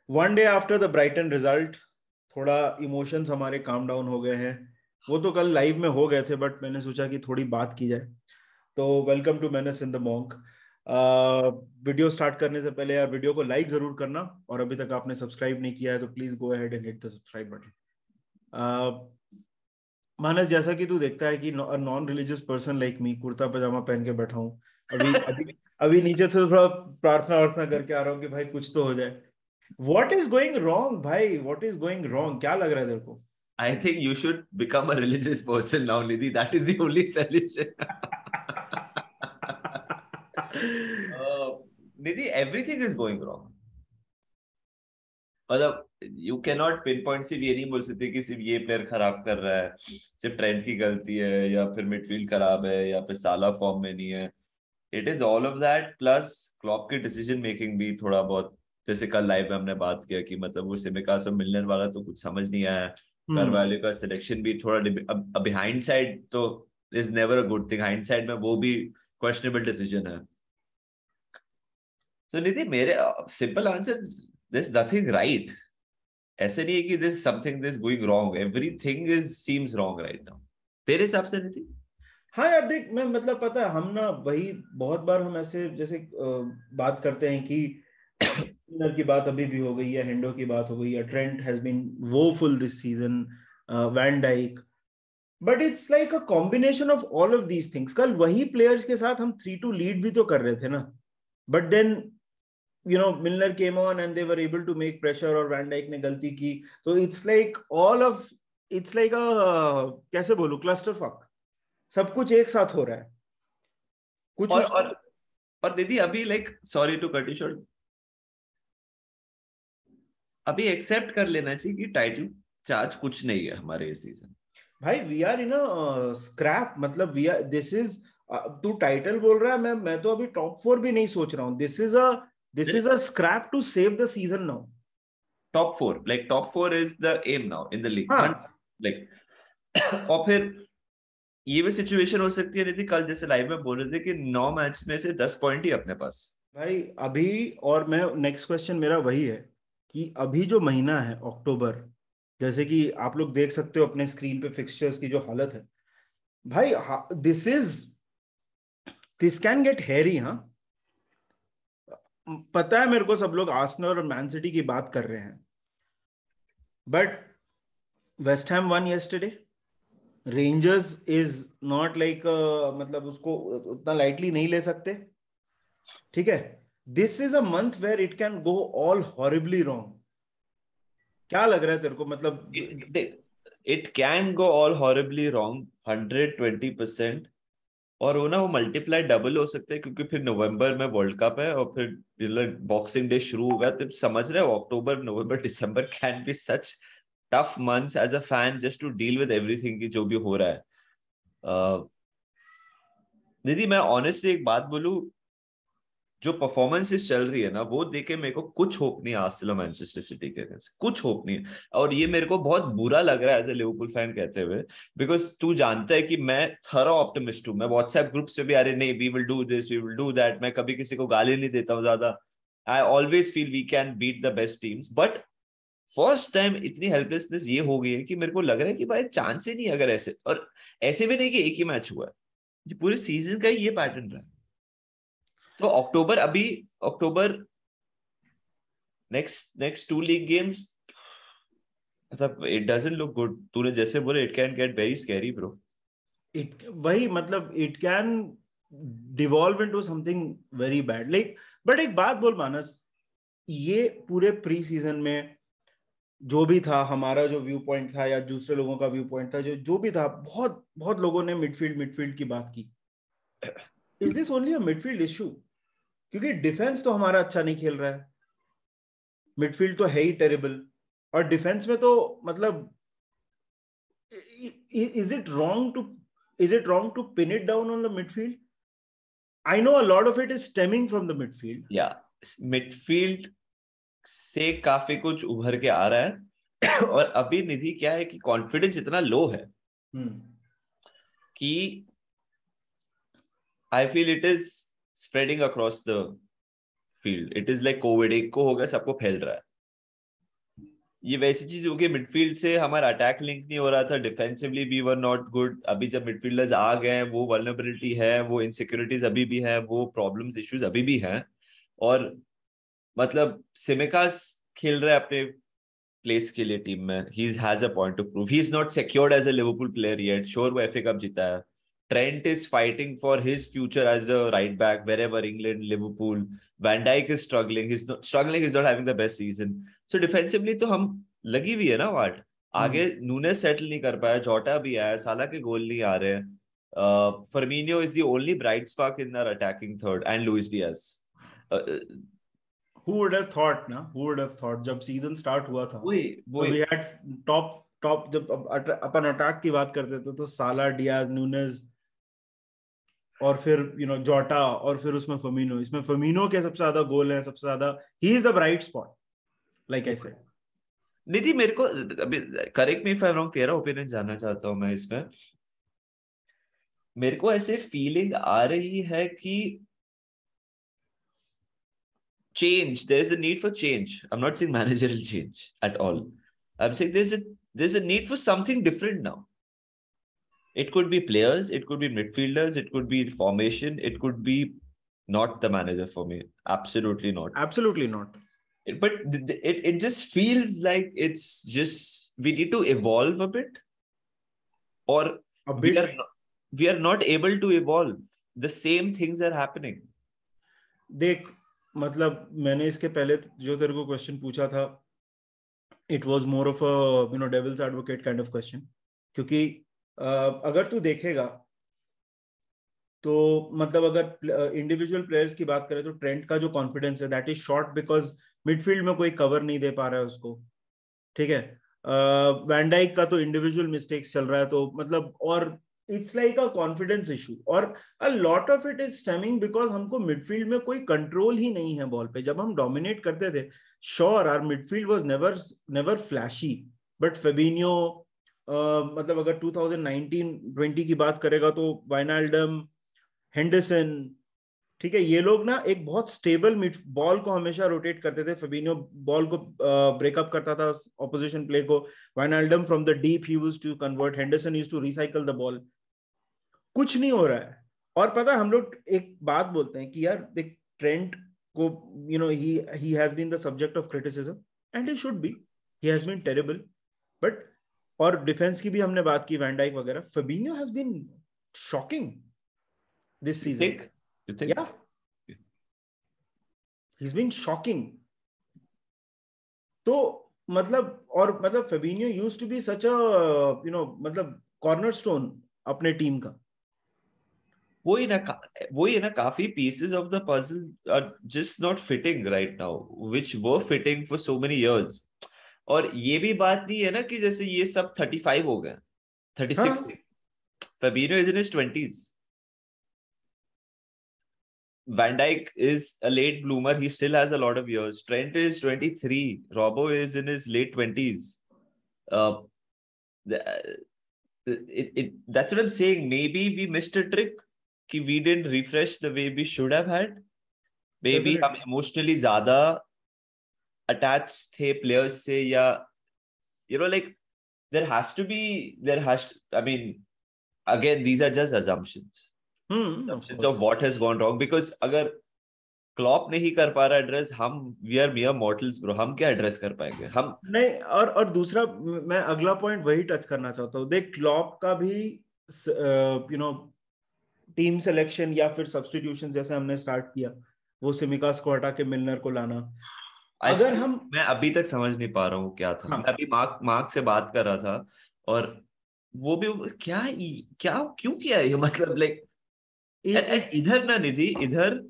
One day after the Brighton result थोड़ा emotions हमारे काम डाउन हो गए हैं। वो तो कल लाइव में हो गए थे, बट मैंने सोचा कि थोड़ी बात की जाए। तो welcome to menace in the monk. Video start करने से पहले यार वीडियो को लाइक जरूर करना, और अभी तक आपने सब्सक्राइब नहीं किया है तो please go ahead and hit the subscribe button. Manas, जैसा कि तू देखता है कि non religious person like me kurta pyjama पहन के बैठा हूँ। अभी अभी अभी नीचे से थोड़ा प्रार्थना वार्थना करके आ रहा हूँ कि भाई कुछ तो हो जाए। व्हाट इज गोइंग रॉन्ग भाई, व्हाट इज गोइंग रॉन्ग, क्या लग रहा है तेरे को? I think you should become a religious person now, Nidhi. That is the only solution. uh, Nidhi, everything is going wrong. मतलब you can not pin point, सिर्फ ये नहीं बोल सकते कि सिर्फ ये प्लेयर खराब कर रहा है, सिर्फ ट्रेंड की गलती है, या फिर मिडफील्ड खराब है, या फिर साला फॉर्म में नहीं है। It is all of that, plus Klopp की डिसीजन मेकिंग भी थोड़ा बहुत। जैसे कल लाइव में हमने बात किया कि मतलब वो सिमिकास और मिलने वाला तो कुछ समझ नहीं आया। हम्म। करवाले का सिलेक्शन भी थोड़ा अब बिहाइंड साइड तो is never a good thing, hind side में वो भी क्वेश्चनेबल डिसीजन है। तो निधि, मेरे simple answer, this nothing right. ऐसे नहीं है कि this something this going wrong, everything is seems wrong right now. तेरे हिसाब से निधि? हाँ यार देख, मैं मतलब पता है हम ना वही बहुत बार हम ऐसे जैसे बात करते हैं कि Milner की बात अभी भी हो गई है, हेंडो की बात हो गई है, Trent has been woeful this season, Van Dijk. But it's like a combination of all of these things. कल वही प्लेयर्स के साथ हम 3-2 लीड भी तो कर रहे थे ना। But then Milner came on and they were able to make pressure, और वैन डाइक ने गलती की। तो it's like all of, it's like a, कैसे बोलूं, क्लस्टर फक। सब कुछ एक साथ हो रहा है, कुछ और उसको। और और निधि, अभी like sorry to cut you short, अभी एक्सेप्ट कर लेना चाहिए कि टाइटल चार्ज कुछ नहीं है हमारे इस सीजन। भाई वी आर इन स्क्रैप, मतलब वी आर, दिस इज, तू टाइटल बोल रहा है, मैं तो अभी टॉप 4 भी नहीं सोच रहा हूँ। This is a scrap to save the season now. Top four, like top four is the aim now in the league, हाँ लाइक। और फिर ये भी सिचुएशन हो सकती है निधि, कल जैसे लाइव में बोल रहे थे कि 9 मैच में से 10 पॉइंट ही अपने पास। भाई अभी, और मैं नेक्स्ट क्वेश्चन मेरा वही है कि अभी जो महीना है अक्टूबर, जैसे कि आप लोग देख सकते हो अपने स्क्रीन पे फिक्सचर्स की जो हालत है भाई, दिस कैन गेट हैरी। हाँ, पता है मेरे को सब लोग आर्सेनल और मैन सिटी की बात कर रहे हैं, but West Ham won yesterday, Rangers is not like, मतलब उसको उतना लाइटली नहीं ले सकते। ठीक है, this is a month where it can go all horribly wrong. क्या लग रहा है तेरे को, मतलब? It can go all horribly wrong, 120%। और वो ना, वो मल्टीप्लाई डबल हो सकते हैं, क्योंकि फिर नवंबर में वर्ल्ड कप है, और फिर बॉक्सिंग डे शुरू होगा, तो समझ रहे हो, October November December can be such tough months as a fan just to deal with everything की जो भी हो रहा है। दीदी, मैं ऑनेस्टली एक बात बोलूं, जो परफॉर्मेंसेस चल रही है ना, वो देखे मेरे को कुछ होप नहीं है आर्सेनल मैनचेस्टर सिटी के अगेंस्ट, कुछ होप नहीं है। और ये मेरे को बहुत बुरा लग रहा है एज ए लिवरपूल फैन कहते हुए, बिकॉज तू जानता है कि मैं थरो ऑप्टिमिस्ट हूँ। मैं व्हाट्सएप ग्रुप से भी, अरे नहीं, we will do this, we will do that, मैं कभी किसी को गाली नहीं देता हूँ ज्यादा। I always feel we can beat the best teams, but first time इतनी हेल्पलेसनेस ये हो गई है कि मेरे को लग रहा है कि भाई चांस ही नहीं है। अगर ऐसे, और ऐसे भी नहीं कि एक ही मैच हुआ है, ये पूरे सीजन का ही ये पैटर्न रहा है। तो अक्टूबर अभी, अक्टूबर, नेक्स्ट नेक्स्ट 2 लीग गेम्स, मतलब इट डजंट लुक गुड। तूने जैसे बोले, it can get very scary bro. It वही मतलब it can devolve into something very bad, like. But एक बात बोल मानस, ये पूरे प्री सीजन में जो भी था, हमारा जो व्यू पॉइंट था या दूसरे लोगों का व्यू पॉइंट था, जो जो भी था, बहुत बहुत लोगों ने मिडफील्ड मिडफील्ड की बात की। Is this only a midfield issue? क्योंकि डिफेंस तो हमारा अच्छा नहीं खेल रहा है, मिडफील्ड तो है ही टेरिबल, और डिफेंस में तो मतलब, is it wrong to, is it wrong to pin it down on the midfield? I know a lot of it is stemming from the midfield. या मिडफील्ड से काफी कुछ उभर के आ रहा है। और अभी निधि क्या है कि कॉन्फिडेंस इतना लो है हम्म। कि I feel it is spreading across the field. It is like Covid, एक को हो गया सबको फैल रहा है। ये वैसी चीज होगी, मिडफील्ड से हमारा अटैक लिंक नहीं हो रहा था, defensively we were not good. अभी जब मिडफील्डर्स आ गए हैं, वो वल्नरेबिलिटी है, वो इनसिक्योरिटीज अभी भी है, वो प्रॉब्लम्स इश्यूज अभी भी हैं। और मतलब सिमिकास खेल रहा है अपने प्लेस के लिए टीम में, he has a point to prove, he is not secured as a Liverpool player yet. Sure वो एफए कप जीता है। Trent is fighting for his future as a right back wherever England Liverpool. Van Dijk is struggling, is not having the best season. So defensively तो हम लगी हुई है ना वाट। आगे नूनेस सेटल नहीं कर पाया, जोटा भी आया, साला के गोल नहीं आ रहे हैं। Firmino is the only bright spark in our attacking third, and Luis Diaz. Who would have thought ना, who would have thought जब सीजन स्टार्ट हुआ था वही तो वही we had टॉप टॉप, जब अपन अटैक की बात करते थे तो साला, डियाज, नूनेज और फिर जोटा, और फिर उसमें फर्मिनो। इसमें फर्मिनो के सबसे ज्यादा गोल हैं, सबसे ज्यादा he is the bright spot, like I said. Nidhi मेरे को अभी, correct me if I am wrong, तेरा ओपिनियन जानना चाहता हूँ मैं इसमें। मेरे को ऐसे फीलिंग आ रही है कि change, there's a need for change. I'm not saying managerial change at all. I'm saying there's a need for something different now. It could be players, it could be midfielders, it could be formation, it could be not the manager for me. Absolutely not. Absolutely not. But it just feels like it's just we need to evolve a bit, or A bit. we are not able to evolve. The same things are happening. देख, मतलब मैंने इसके पहले जो तेरे को question पूछा था, it was more of a devil's advocate kind of question, क्योंकि अगर तू देखेगा तो मतलब अगर इंडिविजुअल प्लेयर्स की बात करें तो ट्रेंट का जो कॉन्फिडेंस है that is short because midfield में कोई कवर नहीं दे पा रहा है उसको, ठीक है। वैन डाइक का तो इंडिविजुअल मिस्टेक्स चल रहा है, तो मतलब और it's like a confidence issue, और a lot of it is stemming because हमको मिडफील्ड में कोई कंट्रोल ही नहीं है बॉल पे। जब हम डोमिनेट करते थे, sure our midfield was never never flashy, but Fabinho, मतलब अगर 2019-20 की बात करेगा तो वाइनाल्डम, हेंडरसन, ठीक है, ये लोग ना एक बहुत स्टेबल मिड बॉल को हमेशा रोटेट करते थे। फेबिनियो बॉल को ब्रेकअप करता था ऑपोजिशन प्ले को, Wijnaldum from the deep he used to convert, Henderson used to recycle the ball. कुछ नहीं हो रहा है। और पता है हम लोग एक बात बोलते हैं कि यार देख, ट्रेंट को he has been the subject of criticism and he should be, he has been terrible, but और डिफेंस की भी हमने बात की, वैन डाइक वगैरह, Fabinho has been shocking this You season. think? You think? या he's been shocking. तो मतलब, और मतलब फेबिनियो यूज्ड टू बी सच अ मतलब कॉर्नरस्टोन अपने टीम का। वही ना वही है ना, काफी pieces of the puzzle are just not fitting right now, which were fitting for so many years. और ये भी बात नहीं है ना कि जैसे ये सब 35 हो गए, 36 हाँ, थे। Fabinho is in his 20s. Van Dijk is a late bloomer. He still has a lot of years. Trent is 23. Robbo is in his late 20s. Uh, that's what I'm saying. Maybe we missed a trick. कि we didn't refresh the way we should have had. Maybe हम definitely. emotionally ज़्यादा attached थे players से, या like I mean, again, these are just assumptions. Of Assumptions of course. what has gone wrong. Because अगर Klopp नहीं कर पा रहा एड्रेस, हम we are mere mortals bro, हम क्या एड्रेस कर पाएंगे हम। नहीं, और दूसरा मैं अगला पॉइंट वही टच करना चाहता हूँ। देख, क्लॉप का भी टीम सिलेक्शन या फिर सब्स्टिट्यूशन जैसे हमने स्टार्ट किया, वो सिमिकास को हटा के मिलनर को लाना, अगर हम, मैं अभी तक समझ नहीं पा रहा हूँ क्या था। मैं हाँ, अभी मार्क मार्क से बात कर रहा था, और वो भी क्या क्या क्यों किया ये, मतलब लाइक। एंड इट इधर ना निधि, इधर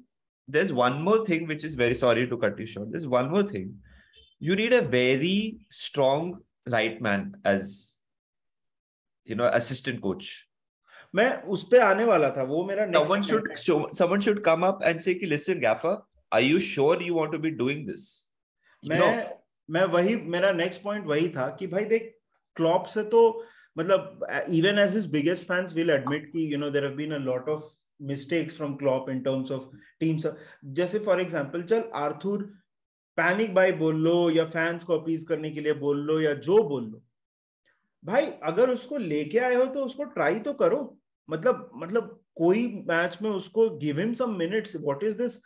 there's one more thing which is very, sorry to cut you short, there's one more thing. You need a very strong right man as assistant coach. मैं उस पे आने वाला था, वो मेरा नेक्स्ट पॉइंट है। Someone should come up and say कि listen Gaffer, are you sure you want to be doing this? मैं वही, मेरा नेक्स्ट पॉइंट वही था कि भाई देख, क्लॉप से तो मतलब even as his biggest fans will admit कि there have been a lot of mistakes from Klopp in terms of teams. जैसे फॉर एग्जांपल, चल आर्थर पैनिक बाय बोल लो या फैंस को अपीज करने के लिए बोल लो या जो बोल लो, भाई अगर उसको लेके आए हो तो उसको ट्राई तो करो। मतलब कोई मैच में उसको give him some minutes, what is this.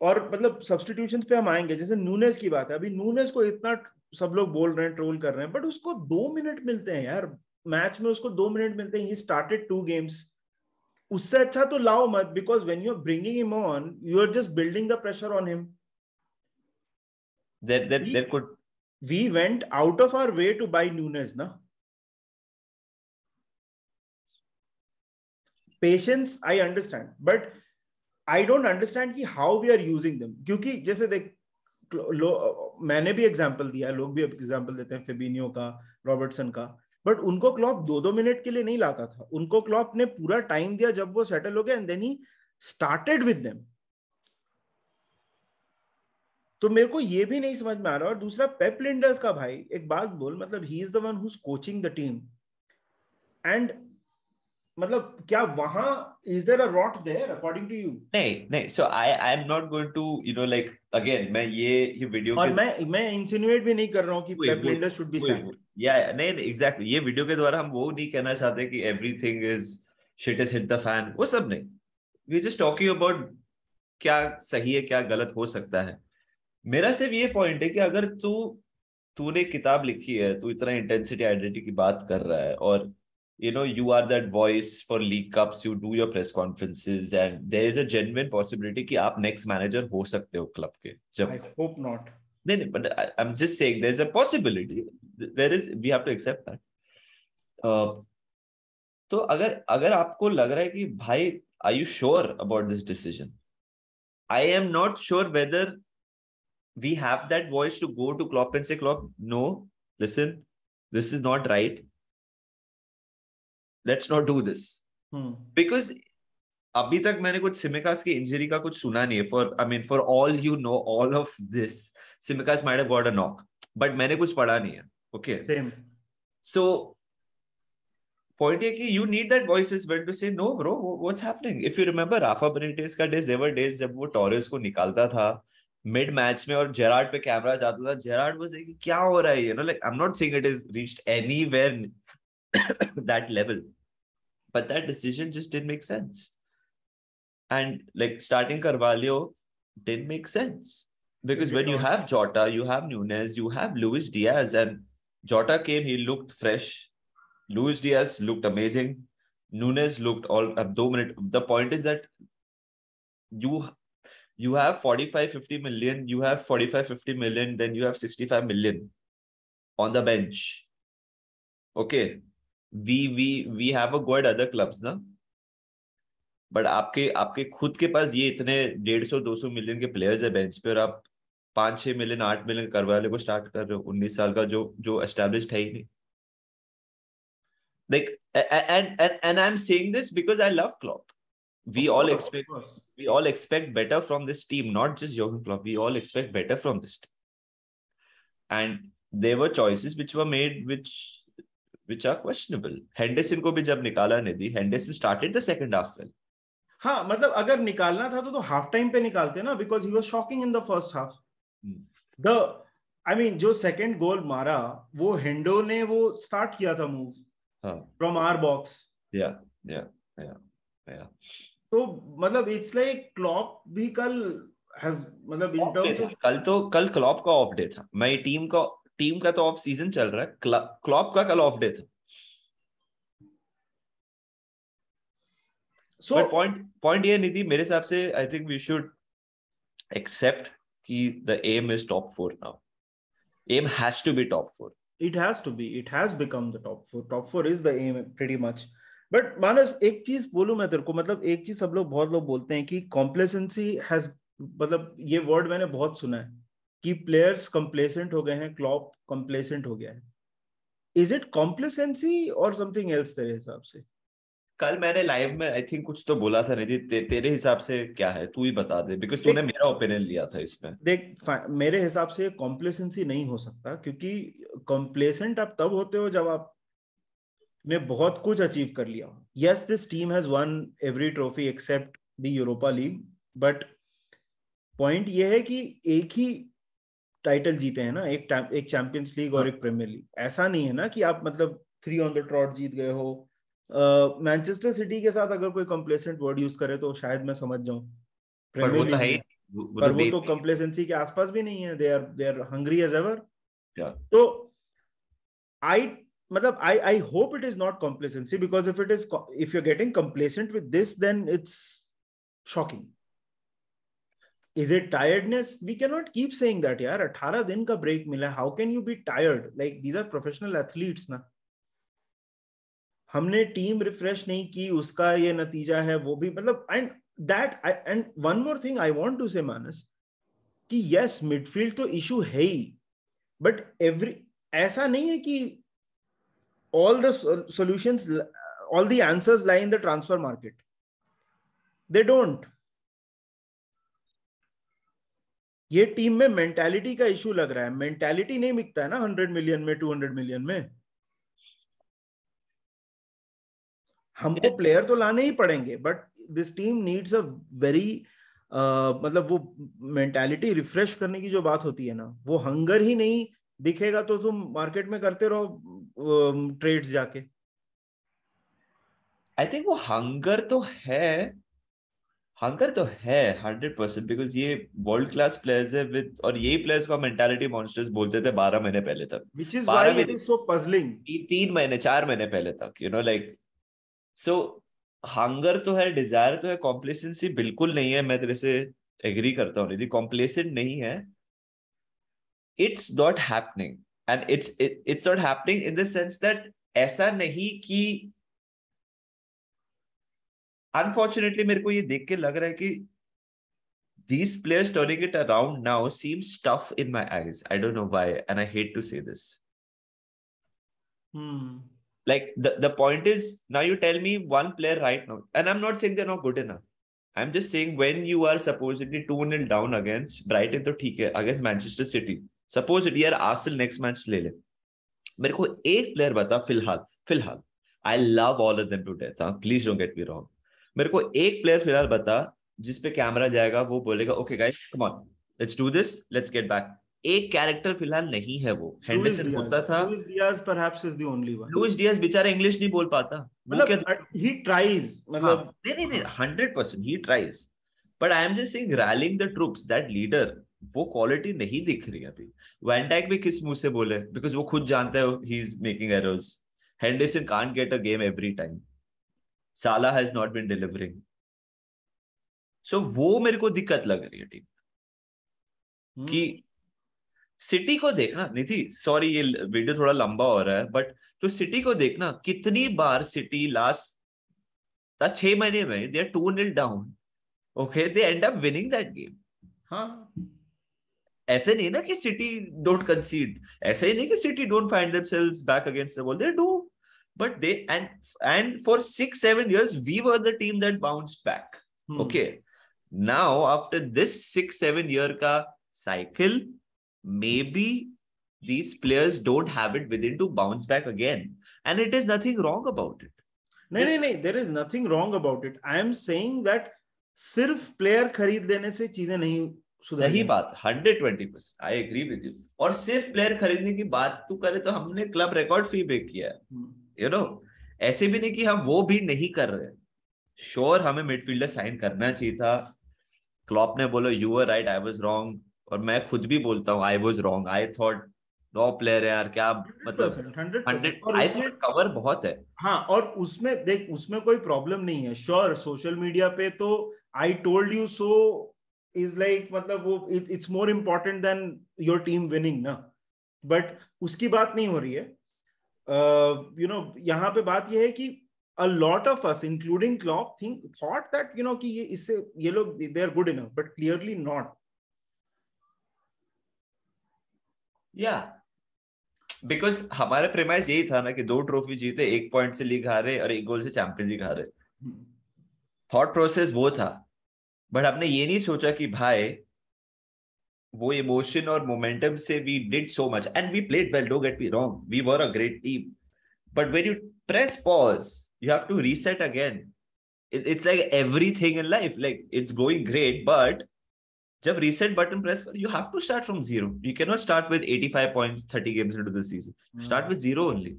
और मतलब सब्स्टिट्यूशंस पे हम आएंगे, जैसे नूनेस की बात है, अभी नूनेस को इतना सब लोग बोल रहे हैं, ट्रोल कर रहे हैं, बट उसको 2 मिनट मिलते हैं यार मैच में, उसको 2 मिनट मिलते हैं। ही स्टार्टेड 2 गेम्स, उससे अच्छा तो लाओ मत, because when you are bringing him on you are just building the pressure on him. There could We went out of our way to buy Nunes, na? Patience, I understand, but I don't understand कि how we are using them. क्योंकि जैसे देख, मैंने भी example दिया, लोग भी example देते हैं फेबिनियो का, रॉबर्टसन का, बट उनको क्लॉप 2-2 मिनट के लिए नहीं लाता था, उनको क्लॉप ने पूरा टाइम दिया जब वो सेटल हो गए, and then he started with them. तो मेरे को ये भी नहीं समझ में आ रहा। और दूसरा पेप लिंडर्स का, भाई एक बात बोल, मतलब he is the one who is coaching the team, and मतलब क्या वहां is there a rot there according to you? नहीं, so I am not going to like again मैं ये वीडियो और के मैं इंसिनुएट भी नहीं कर रहा हूँ कि पेप लिंडर्स शुड बी सैक्ड। या नहीं एग्जैक्टली ये वीडियो के द्वारा हम वो नहीं कहना चाहते कि everything is shit is hit the fan, वो सब नहीं। वी जस्ट टॉकिंग अबाउट क्या सही है क्या गलत हो सकता है। मेरा सिर्फ ये पॉइंट है कि अगर तूने किताब लिखी है, तू इतना इंटेंसिटी आइडेंटिटी की बात कर रहा है, और you are that voice for League Cups, you do your press conferences, and there is a genuine possibility कि आप next manager हो सकते हो क्लब के जब। I hope not. नहीं, but I'm just saying there is a possibility, there is, we have to accept that। तो अगर आपको लग रहा है कि भाई are you sure about this decision, I am not sure whether we have that voice to go to Klopp and say, Klopp, no, listen, this is not right, let's not do this। Because अभी तक मैंने कुछ सिमिकास की injury का कुछ सुना नहीं है। For all you know all of this, Tsimikas might have got a knock, but मैंने कुछ पढ़ा नहीं है। Okay, same. सो पॉइंट है कि you need that voices when to say no bro what's happening. If you remember Rafa Benitez का days, their days जब वो टॉरेस को निकालता था मिड मैच में और जेरार्ड पे कैमरा जाता था, जेरार्ड वाज लाइक क्या हो रहा है, like I am not saying it is reached anywhere that level, but that decision just didn't make sense. And like starting Carvalho didn't make sense because when you have Jota, you have Nunes, you have Luis Diaz, and Jota came, he looked fresh. Luis Diaz looked amazing. Nunes looked all 2 minutes. The point is that you have 45-50 million, you have 45-50 million, then you have 65 million on the bench. Okay, we have a go at other clubs, na? But आपके खुद के पास ये इतने 150-200 million के players है bench पे, और आप 5-6 मिलियन 8 मिलियन करवाले को स्टार्ट कर रहे हो 19 साल का, जो एस्टैब्लिश्ड है ही नहीं। Like and I am saying this because I love Klopp. we all expect better from this team, not just Jurgen Klopp, we all expect better from this team, and there were choices which were made which are questionable। Henderson को भी जब निकाला निधि, Henderson started the second half well। हाँ मतलब अगर निकालना था तो हाफ टाइम पे निकालते ना, because he was shocking in the first half. The I mean जो सेकंड गोल मारा वो हेंडो ने वो स्टार्ट किया था मूव फ्रॉम आवर बॉक्स। या तो मतलब इट्स लाइक क्लॉप भी कल हैज मतलब इन टर्म्स ऑफ कल क्लॉप का ऑफ डे था। मैं टीम का तो ऑफ सीजन चल रहा है, क्लॉप का कल ऑफ डे था। So, but point ये निधि मेरे हिसाब से I think we should accept कि the aim is top 4 now। aim has to be top 4। it has to be, it has become the top 4 is the aim pretty much। but मानस एक चीज बोलूं मैं तेरे को, मतलब एक चीज सब लोग बहुत लोग बोलते हैं कि complacency has, मतलब ये वर्ड मैंने बहुत सुना है कि प्लेयर्स कंप्लेसेंट हो गए हैं, क्लॉप कंप्लेसेंट हो गया है। इज इट complacency और समथिंग एल्स तेरे हिसाब से? कल मैंने लाइव में आई थिंक कुछ तो बोला था निधि, तेरे हिसाब से क्या है तू ही बता दे, बिकॉज तूने मेरा ओपिनियन लिया था इसमें। देख मेरे हिसाब से कॉम्प्लेसेंसी नहीं हो सकता, क्योंकि कॉम्प्लेसेंट आप तब होते हो जब आपने बहुत कुछ अचीव कर लिया। Yes, this team has won every trophy except the Europa League, but point ये है कि एक ही टाइटल जीते हैं ना, एक चैंपियंस लीग और एक प्रीमियर लीग। ऐसा नहीं है ना कि आप मतलब 3 ऑन द ट्रॉट जीत गए हो। मैनचेस्टर सिटी के साथ अगर कोई कंप्लेसेंट वर्ड यूज करे तो शायद मैं समझ जाऊं, पर प्रीमियर वो तो लीग है ही, में। वो पर तो वो दे तो कंप्लेसेंसी के आसपास भी नहीं है, they are hungry as ever. या तो आई मतलब I hope it is not complacency, because if you're getting complacent with this, then it's shocking. Is it tiredness? We cannot keep saying that, yaar. 18 दिन का break मिला, how can you be tired? Like, these are professional athletes ना। हमने team refresh नहीं की, उसका ये नतीजा है, वो भी मतलब। And one more thing I want to say Manas, कि यस मिडफील्ड तो इशू है ही, बट ऐसा नहीं है कि all the solutions, all the answers lie in the transfer market. They don't. ये टीम में मेंटालिटी का इशू लग रहा है। मेंटालिटी नहीं बिकता है ना 100 मिलियन में, 200 मिलियन में। हमको प्लेयर तो लाने ही पड़ेंगे, but this team needs a very मतलब वो मेंटालिटी रिफ्रेश करने की जो बात होती है ना, वो हंगर ही नहीं दिखेगा तो तुम मार्केट में करते रहो ट्रेड्स जाके। आई थिंक वो हंगर तो है 100%, बिकॉज ये वर्ल्ड क्लास प्लेयर्स है विद, और यही प्लेयर्स को मेंटालिटी मॉन्स्टर्स बोलते थे 12 महीने पहले तक। विच इज 12 वाई भी इट इज सो पजलिंग। 3 महीने 4 महीने पहले तक, लाइक। सो हंगर तो है, डिजायर तो है, कॉम्प्लेसेंसी बिल्कुल नहीं है। मैं तेरे से एग्री करता हूँ, यदि कॉम्प्लेसेंट नहीं है, it's not happening. And it's not happening in the sense that ऐसा नहीं कि, अनफॉर्चुनेटली मेरे को ये देख के लग रहा है कि these players turning it around now seems tough in my eyes. I don't know why, and I hate to say this. Like the point is, now you tell me one player right now, and I'm not saying they're not good enough. I'm just saying when you are supposedly 2-0 down against Brighton, तो ठीक है, against Manchester City, suppose it यार Arsenal next match ले ले, मेरे को एक player बता फिलहाल I love all of them to death, please don't get me wrong, मेरे को एक प्लेयर फिलहाल बता जिस पे कैमरा जाएगा, वो बोलेगा okay guys come on let's do this, let's get back. एक कैरेक्टर फिलहाल नहीं है वो। हेंडरसन होता था, Luis Diaz perhaps is the only one. Luis Diaz बेचारा इंग्लिश नहीं बोल पाता, वो क्या। मतलब he tries, हाँ, मतलब नहीं 100% he tries, but I am just saying railing the troops, that leader, वो क्वालिटी नहीं दिख रही अभी। वैन डाइक भी किस मुंह से बोले, बिकॉज वो खुद जानता है he is making errors. Henderson can't get a game every time, साला हैज नॉट बीन डिलीवरिंग। सो वो मेरे को दिक्कत लग रही है टीम कि सिटी को देखना, निधि सॉरी ये वीडियो थोड़ा लंबा हो रहा है, बट तो सिटी को देखना, कितनी बार सिटी लास्ट 6 महीने में they are 2-0 down, okay, they end up winning that game. हाँ, ऐसे नहीं ना कि सिटी डोंट कंसीड, ऐसे ही नहीं कि city don't find themselves back against the wall, they do, but they and for 6-7 years we were the team that bounced back. Okay, now after this 6-7 year का cycle, maybe these players don't have it within to bounce back again, and it is nothing wrong about it. नहीं, there is nothing wrong about it. I am saying that सिर्फ player खरीद देने से चीजें नहीं सुधर सही बात, 120% आई एग्री विद यू। और सिर्फ प्लेयर खरीदने की बात तू करे तो हमने क्लब रिकॉर्ड फी पे किया है, ऐसे भी नहीं कि हम वो भी नहीं कर रहे। श्योर हमें मिडफील्डर साइन करना चाहिए था, क्लॉप ने बोला you were right, I was wrong, और मैं खुद भी बोलता हूँ I was wrong. I thought 9 player है यार, क्या मतलब 100, आई थॉट कवर बहुत है। हाँ, और उसमें देख, उसमें कोई प्रॉब्लम नहीं है। श्योर सोशल मीडिया पे तो I told you so is like, मतलब वो it's more important then your team winning ना, बट उसकी बात नहीं हो रही है। यहाँ पे बात ये है कि a lot of us including Klopp thought that कि ये लोग they are good enough, but clearly not. Because हमारे प्रेमाइस यही था ना कि 2 ट्रॉफी जीते, 1 पॉइंट से लीग हारे और 1 गोल से चैंपियंस लीग हारे। थॉट प्रोसेस वो था, बट आपने ये नहीं सोचा कि भाई वो इमोशन और मोमेंटम से we did so much and we played well, don't get me wrong, we were a great team, but when you press pause you have to reset again. It's like everything in life, like it's going great, but जब reset button press कर, you have to start from zero. You can not start with 85 points 30 games into the season. Start with zero only.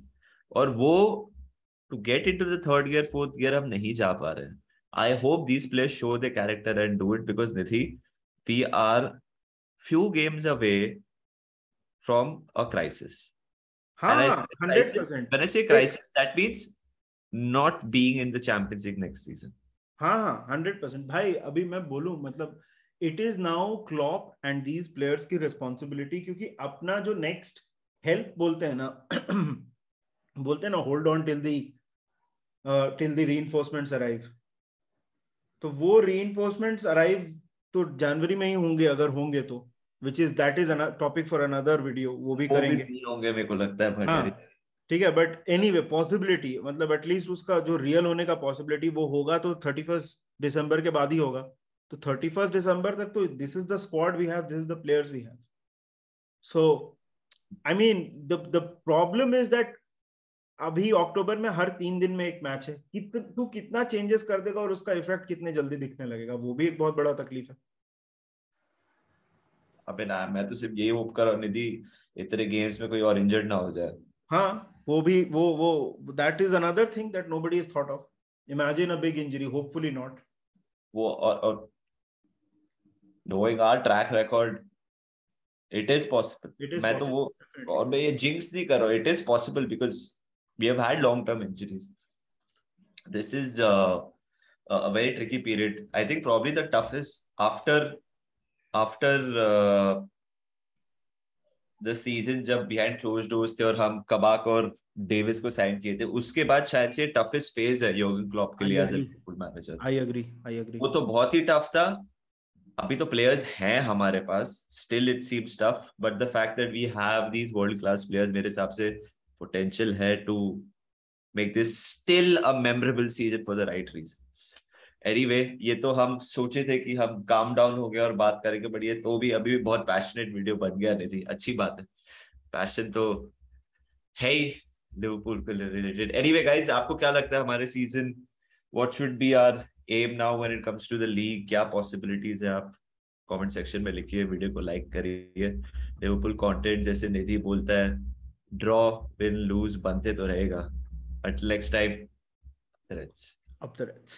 और वो to get into the third gear fourth gear हम नहीं जा पा रहे हैं. I hope these players show the character and do it, because Nidhi, we are few games away from a crisis. And I say crisis, 100%. when I say crisis, that means not being in the Champions League next season. हाँ 100% भाई. अभी मैं बोलूं, मतलब it is now Klopp and these players की responsibility, क्योंकि अपना जो नेक्स्ट हेल्प बोलते हैं ना hold on till the reinforcements arrive. तो वो रीइंफोर्समेंट्स अराइव तो जनवरी में ही होंगे, अगर होंगे तो, which is that is a topic for another video. वो भी करेंगे. नहीं होंगे मेरे को लगता है. हाँ ठीक है, बट एनीवे पॉसिबिलिटी, मतलब एटलीस्ट उसका जो रियल होने का पॉसिबिलिटी वो होगा तो 31 दिसंबर के बाद ही होगा. तो 31 दिसंबर तक तो this is the squad we have, this is the players we have. So I mean the problem is that अभी अक्टूबर में हर 3 दिन में एक मैच है. तू कितना चेंजेस कर देगा और उसका इफेक्ट कितने जल्दी दिखने लगेगा, वो भी एक बहुत बड़ा तकलीफ है. अबे ना, मैं तो सिर्फ यही होप कर रहा हूं निधि, इतने गेम्स में कोई और इंजर्ड ना हो जाए. हाँ वो भी वो that is another thing that nobody is thought of. Imagine a big injury, hopefully not. वो और knowing our track record, it is possible. मैं तो वो, और मैं ये जिंक्स नहीं कर रहा हूँ. It is possible because we have had long-term injuries. This is a very tricky period. I think probably the toughest after the season जब behind closed doors थे और हम कबाक और डेविस को साइन किए थे, उसके बाद शायद से टफेस्ट फेज है योर्गन क्लॉप के लिए as a Liverpool manager. I agree. वो तो बहुत ही टफ था. अभी तो प्लेयर्स हैं हमारे पास, still it seems tough, but the fact that we have these world class players, मेरे हिसाब से पोटेंशियल है to make this still a memorable season for the right reasons. Anyway, ये तो हम सोचे थे कि हम काम डाउन हो गए और बात करेंगे, बट ये तो भी अभी भी बहुत पैशनेट वीडियो बन गया. नहीं थी, अच्छी बात है, पैशन तो है ही लिवरपूल के रिलेटेड. एनीवे गाइस, आपको क्या लगता है हमारे season, what should be our aim now when it comes to the league? क्या पॉसिबिलिटीज है? आप कमेंट सेक्शन में लिखिए, वीडियो को लाइक करिए. लिवरपूल कंटेंट, जैसे निधि बोलता है, ड्रॉ विन लूज बनते तो रहेगा, but next time up the Reds.